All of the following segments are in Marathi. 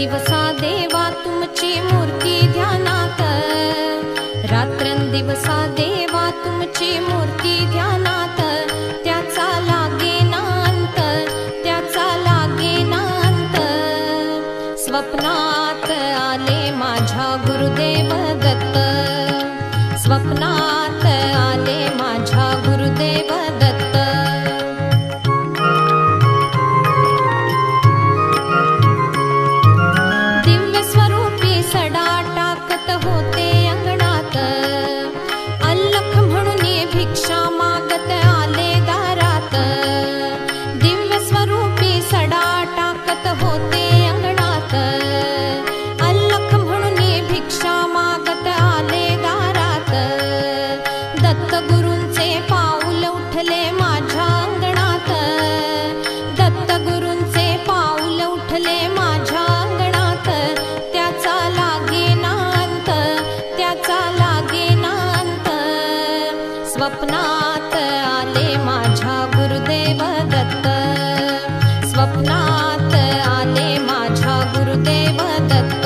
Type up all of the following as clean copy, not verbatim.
रात्रंदिवसा देवा तुमची मूर्ती ध्यानात, रात्रंदिवसा देवा तुमची मूर्ती ध्यानात, त्याचा लागेना अंत, त्याचा लागेना अंत। स्वप्नात आले माझ्या गुरुदेव दत्त, स्वप्नात आले माझ्या गुरुदेव दत्त। दिव्य स्वरूपी सडा टाकत होते अंगणात, अल्लख म्हणून भिक्षा मागत आले दारात। दिव्य स्वरूपी सडा टाकत होते अंगणात, अल्लख म्हणून भिक्षा मागत आले दारात। दत्त गुरूंचे पाऊल उठले माझ्या अंगणात, दत्त गुरूंचे पाऊल उठले माझ्या अंगणात, त्याचा लागेना अंत, त्याचा लागेना अंत। स्वप्नात आले माझ्या गुरुदेव दत्त, स्वप्नात आले माझ्या गुरुदेव दत्त।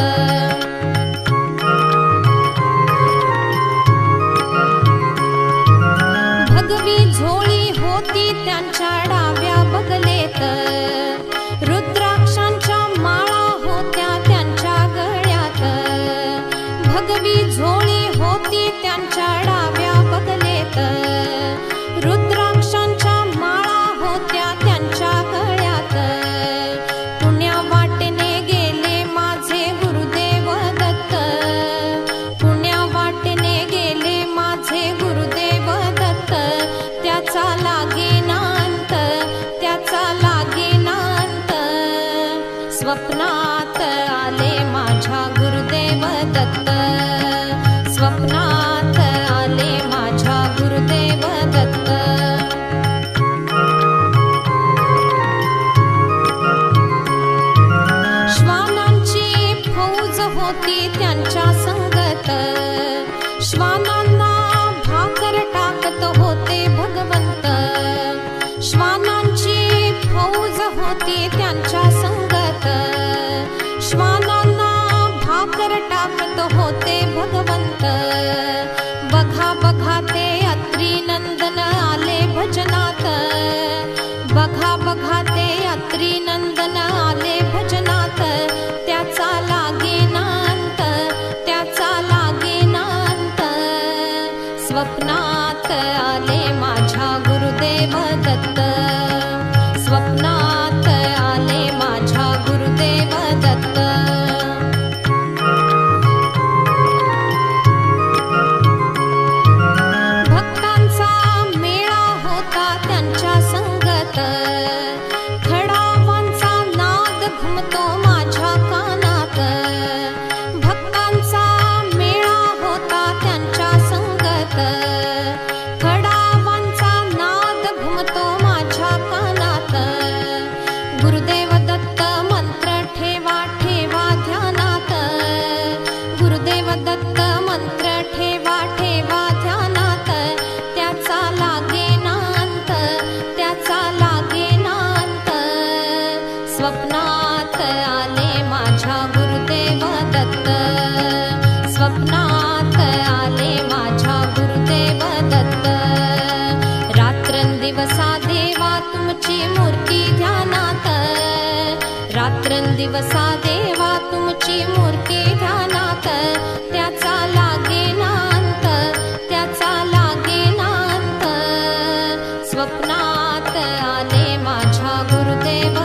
भगवी झोळी होती त्यांच्या डाव्या बगलेत, रुद्राक्षांच्या माळा होत्या त्यांच्या गळ्यात। भगवी झोळी होती त्यांच्या डाव्या बगलेत, रुद्राक्षांच्या माळा होत्या त्यांच्या गळ्यात। पुण्या वाटेने गेले माझे गुरुदेव दत्त, पुण्या वाटेने गेले माझे गुरुदेव दत्त, त्याचा लागेना अंत, त्याचा लागेना अंत। स्वप्नात आले माझ्या गुरुदेव दत्त, स्वप्नात आले माझ्या गुरुदेव दत्त। श्वानांची फौज होती त्यांच्या संगत, श्वानांना भाकर टाकत होते भगवंत। श्वानांची फौज होती त्यांच्या संगत, श्वानांना भाकर टाकत होते भगवंत। बघा बघा ते अत्री नंदन आले भजनात, बघा बघा ते अत्री नंदन आले भजनात, त्याचा लागेना अंत, त्याचा लागेना अंत। स्वप्नात आले माझ्या गुरुदेव दत्त, स्वप्नात आले माझ्या गुरुदेव दत्त। भक्तांचा मेळा होता त्यांच्या संगत, खडावांचा नाद घुमतो माझ्या कानात। भक्तांचा मेळा होता त्यांच्या संगत, खडावांचा नाद घुमतो माझ्या कानात। गुरुदेव दत्त मंत्र ठेवा ठेवा ध्यानात, गुरुदेव दत्त मंत्र ठेवा ठेवा ध्यानात, त्याचा लागेना अंत, त्याचा लागेना अंत। स्वप्नात आले माझ्या गुरुदेव दत्त, स्वप्नात आले माझ्या गुरुदेव दत्त। रात्रंदिवसा देवा तुमची मूर्ती ध्यानात, रात्रंदिवसा देवा तुमची मूर्ती ध्यानात, त्याचा लागेना अंत, त्याचा लागेना अंत। स्वप्नात आले माझ्या गुरुदेव